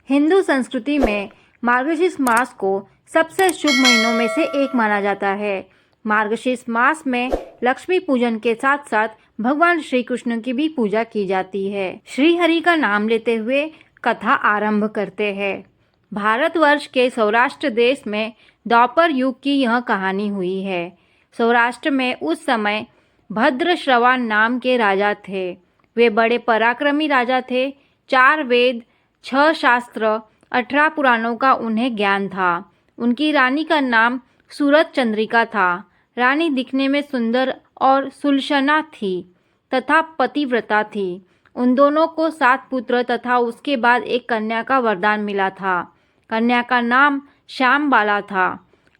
हिंदू संस्कृति में मार्गशीर्ष मास को सबसे शुभ महीनों में से एक माना जाता है। मार्गशीर्ष मास में लक्ष्मी पूजन के साथ साथ भगवान श्री कृष्ण की भी पूजा की जाती है। श्री हरि का नाम लेते हुए कथा आरंभ करते हैं। भारतवर्ष के सौराष्ट्र देश में द्वापर युग की यह कहानी हुई है। सौराष्ट्र में उस समय भद्रश्रवा नाम के राजा थे। वे बड़े पराक्रमी राजा थे। 4 वेद, 6 शास्त्र, 18 पुराणों का उन्हें ज्ञान था। उनकी रानी का नाम सूरत चंद्रिका था। रानी दिखने में सुंदर और सुलक्षणा थी तथा पतिव्रता थी। उन दोनों को 7 पुत्र तथा उसके बाद एक कन्या का वरदान मिला था। कन्या का नाम श्यामबाला था।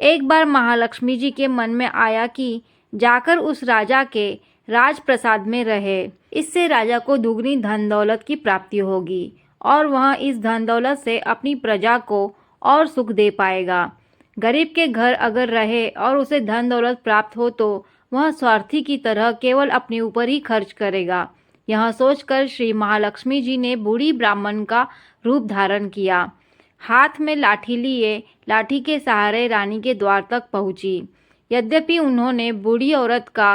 एक बार महालक्ष्मी जी के मन में आया कि जाकर उस राजा के राजप्रसाद में रहे। इससे राजा को दुगनी धन दौलत की प्राप्ति होगी और वह इस धन दौलत से अपनी प्रजा को और सुख दे पाएगा। गरीब के घर अगर रहे और उसे धन दौलत प्राप्त हो तो वह स्वार्थी की तरह केवल अपने ऊपर ही खर्च करेगा। यह सोचकर श्री महालक्ष्मी जी ने बूढ़ी ब्राह्मण का रूप धारण किया। हाथ में लाठी लिए लाठी के सहारे रानी के द्वार तक पहुंची। यद्यपि उन्होंने बूढ़ी औरत का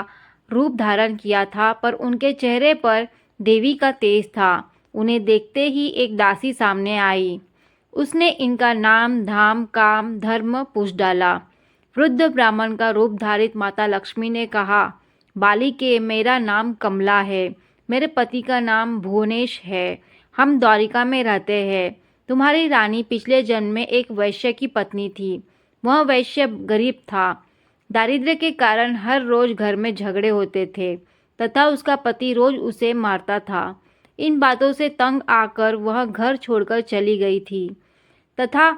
रूप धारण किया था, पर उनके चेहरे पर देवी का तेज था। उन्हें देखते ही एक दासी सामने आई। उसने इनका नाम, धाम, काम, धर्म पूछ डाला। वृद्ध ब्राह्मण का रूप धारित माता लक्ष्मी ने कहा, बालिके, मेरा नाम कमला है। मेरे पति का नाम भुवनेश है। हम द्वारिका में रहते हैं। तुम्हारी रानी पिछले जन्म में एक वैश्य की पत्नी थी। वह वैश्य गरीब था। दारिद्र्य के कारण हर रोज घर में झगड़े होते थे तथा उसका पति रोज उसे मारता था। इन बातों से तंग आकर वह घर छोड़कर चली गई थी तथा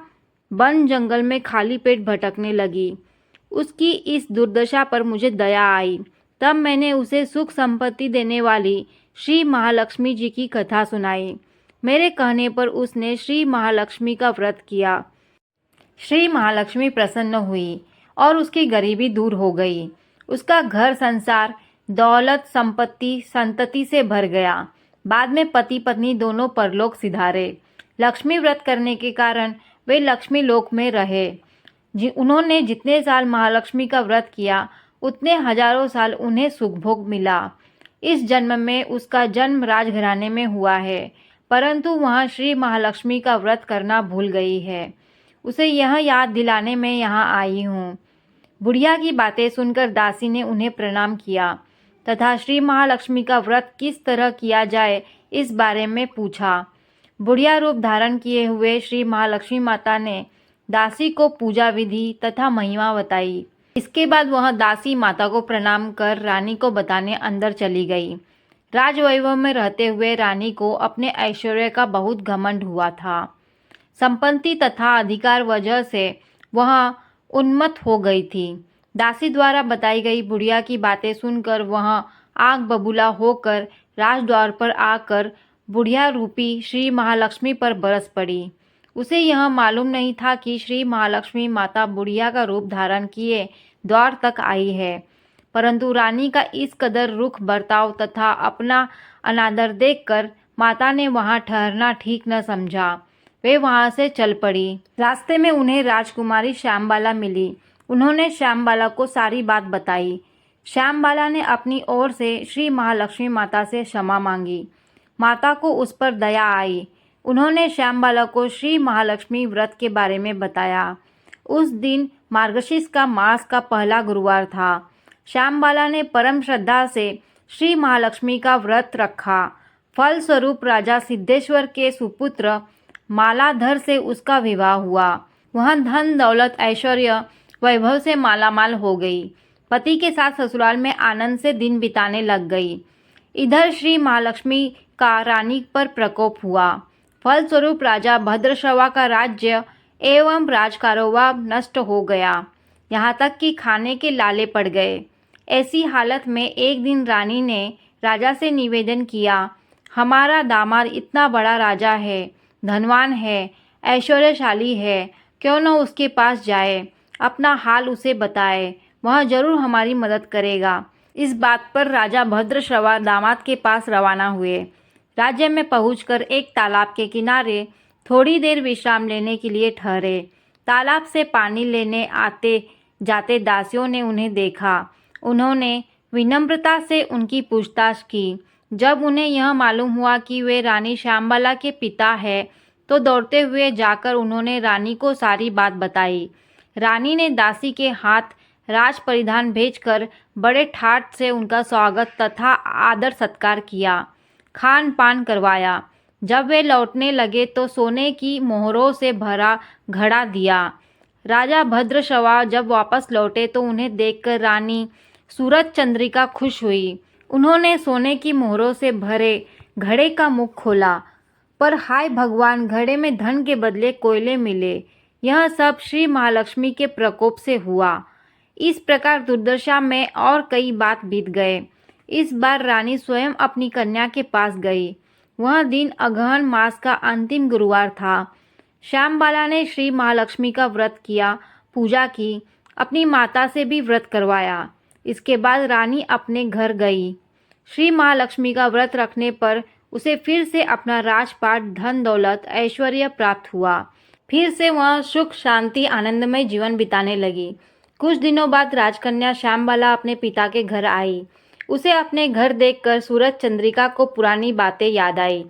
वन जंगल में खाली पेट भटकने लगी। उसकी इस दुर्दशा पर मुझे दया आई। तब मैंने उसे सुख संपत्ति देने वाली श्री महालक्ष्मी जी की कथा सुनाई। मेरे कहने पर उसने श्री महालक्ष्मी का व्रत किया। श्री महालक्ष्मी प्रसन्न हुई और उसकी गरीबी दूर हो गई। उसका घर संसार दौलत, संपत्ति, संतति से भर गया। बाद में पति पत्नी दोनों परलोक सिधारे। लक्ष्मी व्रत करने के कारण वे लक्ष्मी लोक में रहे। उन्होंने जितने साल महालक्ष्मी का व्रत किया उतने हजारों साल उन्हें सुख भोग मिला। इस जन्म में उसका जन्म राजघराने में हुआ है, परंतु वह श्री महालक्ष्मी का व्रत करना भूल गई है। उसे यह याद दिलाने में यहाँ आई हूँ। बुढ़िया की बातें सुनकर दासी ने उन्हें प्रणाम किया तथा श्री महालक्ष्मी का व्रत किस तरह किया जाए इस बारे में पूछा। बुढ़िया रूप धारण किए हुए श्री महालक्ष्मी माता ने दासी को पूजा विधि तथा महिमा बताई। इसके बाद वह दासी माता को प्रणाम कर रानी को बताने अंदर चली गई। राजवैभव में रहते हुए रानी को अपने ऐश्वर्य का बहुत घमंड हुआ था। संपत्ति तथा अधिकार वजह से वह उन्मत्त हो गई थी। दासी द्वारा बताई गई बुढ़िया की बातें सुनकर वह आग बबूला होकर राजद्वार पर आकर बुढ़िया रूपी श्री महालक्ष्मी पर बरस पड़ी। उसे यह मालूम नहीं था कि श्री महालक्ष्मी माता बुढ़िया का रूप धारण किए द्वार तक आई है, परंतु रानी का इस कदर रुख बर्ताव तथा अपना अनादर देखकर माता ने वहां ठहरना ठीक न समझा। वे वहां से चल पड़ी। रास्ते में उन्हें राजकुमारी श्यामबाला मिली। उन्होंने श्यामबाला को सारी बात बताई। श्यामबाला ने अपनी ओर से श्री महालक्ष्मी माता से क्षमा मांगी। माता को उस पर दया आई। उन्होंने श्यामबाला को श्री महालक्ष्मी व्रत के बारे में बताया। उस दिन मार्गशीर्ष का मास का पहला गुरुवार था। श्यामबाला ने परम श्रद्धा से श्री महालक्ष्मी का व्रत रखा। फलस्वरूप राजा सिद्धेश्वर के सुपुत्र मालाधर से उसका विवाह हुआ। वह धन दौलत ऐश्वर्य वैभव से मालामाल हो गई। पति के साथ ससुराल में आनंद से दिन बिताने लग गई। इधर श्री महालक्ष्मी का रानी पर प्रकोप हुआ। फलस्वरूप राजा भद्रश्रवा का राज्य एवं राजकारोबार नष्ट हो गया। यहाँ तक कि खाने के लाले पड़ गए। ऐसी हालत में एक दिन रानी ने राजा से निवेदन किया, हमारा दामाद इतना बड़ा राजा है, धनवान है, ऐश्वर्यशाली है, क्यों न उसके पास जाए, अपना हाल उसे बताए, वह जरूर हमारी मदद करेगा। इस बात पर राजा भद्रश्रवा दामाद के पास रवाना हुए। राज्य में पहुंचकर एक तालाब के किनारे थोड़ी देर विश्राम लेने के लिए ठहरे। तालाब से पानी लेने आते जाते दासियों ने उन्हें देखा। उन्होंने विनम्रता से उनकी पूछताछ की। जब उन्हें यह मालूम हुआ कि वे रानी श्यामबाला के पिता हैं, तो दौड़ते हुए जाकर उन्होंने रानी को सारी बात बताई। रानी ने दासी के हाथ राज परिधान भेजकर बड़े ठाट से उनका स्वागत तथा आदर सत्कार किया, खान पान करवाया। जब वे लौटने लगे तो सोने की मोहरों से भरा घड़ा दिया। राजा भद्रश्रवा जब वापस लौटे तो उन्हें देखकर रानी सूरज चंद्रिका खुश हुई। उन्होंने सोने की मोहरों से भरे घड़े का मुख खोला, पर हाय भगवान, घड़े में धन के बदले कोयले मिले। यह सब श्री महालक्ष्मी के प्रकोप से हुआ। इस प्रकार दुर्दशा में और कई बात बीत गए। इस बार रानी स्वयं अपनी कन्या के पास गई। वह दिन अगहन मास का अंतिम गुरुवार था। श्यामबाला ने श्री महालक्ष्मी का व्रत किया, पूजा की, अपनी माता से भी व्रत करवाया। इसके बाद रानी अपने घर गई। श्री महालक्ष्मी का व्रत रखने पर उसे फिर से अपना राजपाट, धन दौलत, ऐश्वर्य प्राप्त हुआ। फिर से वह सुख शांति आनंदमय जीवन बिताने लगी। कुछ दिनों बाद राजकन्या श्यामबाला अपने पिता के घर आई। उसे अपने घर देखकर सूरज चंद्रिका को पुरानी बातें याद आई।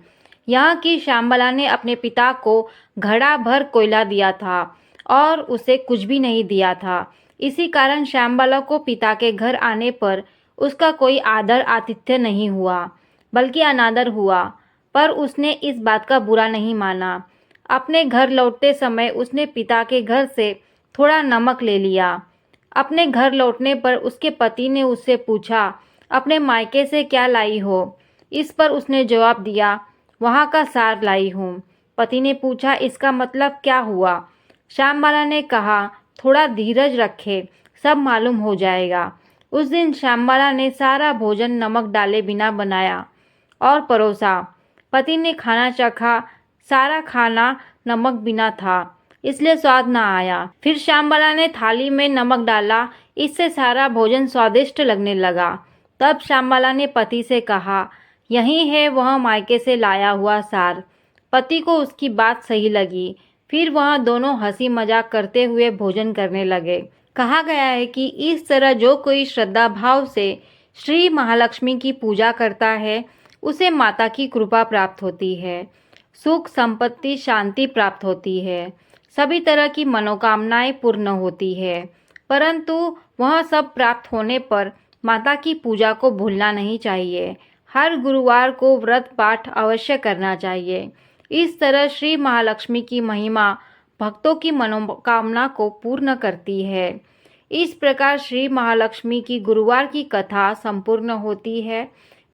यहाँ की श्यामबाला ने अपने पिता को घड़ा भर कोयला दिया था और उसे कुछ भी नहीं दिया था। इसी कारण श्यामबाला को पिता के घर आने पर उसका कोई आदर आतिथ्य नहीं हुआ, बल्कि अनादर हुआ। पर उसने इस बात का बुरा नहीं माना। अपने घर लौटते समय उसने पिता के घर से थोड़ा नमक ले लिया। अपने घर लौटने पर उसके पति ने उससे पूछा, अपने मायके से क्या लाई हो? इस पर उसने जवाब दिया, वहाँ का सार लाई हूँ। पति ने पूछा, इसका मतलब क्या हुआ? श्यामबाला ने कहा, थोड़ा धीरज रखे, सब मालूम हो जाएगा। उस दिन श्यामबाला ने सारा भोजन नमक डाले बिना बनाया और परोसा। पति ने खाना चखा, सारा खाना नमक बिना था, इसलिए स्वाद न आया। फिर श्यामबाला ने थाली में नमक डाला, इससे सारा भोजन स्वादिष्ट लगने लगा। तब श्यामबाला ने पति से कहा, यही है वह मायके से लाया हुआ सार। पति को उसकी बात सही लगी। फिर वह दोनों हंसी मजाक करते हुए भोजन करने लगे। कहा गया है कि इस तरह जो कोई श्रद्धा भाव से श्री महालक्ष्मी की पूजा करता है, उसे माता की कृपा प्राप्त होती है, सुख संपत्ति शांति प्राप्त होती है, सभी तरह की मनोकामनाएं पूर्ण होती है। परंतु वह सब प्राप्त होने पर माता की पूजा को भूलना नहीं चाहिए। हर गुरुवार को व्रत पाठ अवश्य करना चाहिए। इस तरह श्री महालक्ष्मी की महिमा भक्तों की मनोकामना को पूर्ण करती है। इस प्रकार श्री महालक्ष्मी की गुरुवार की कथा संपूर्ण होती है।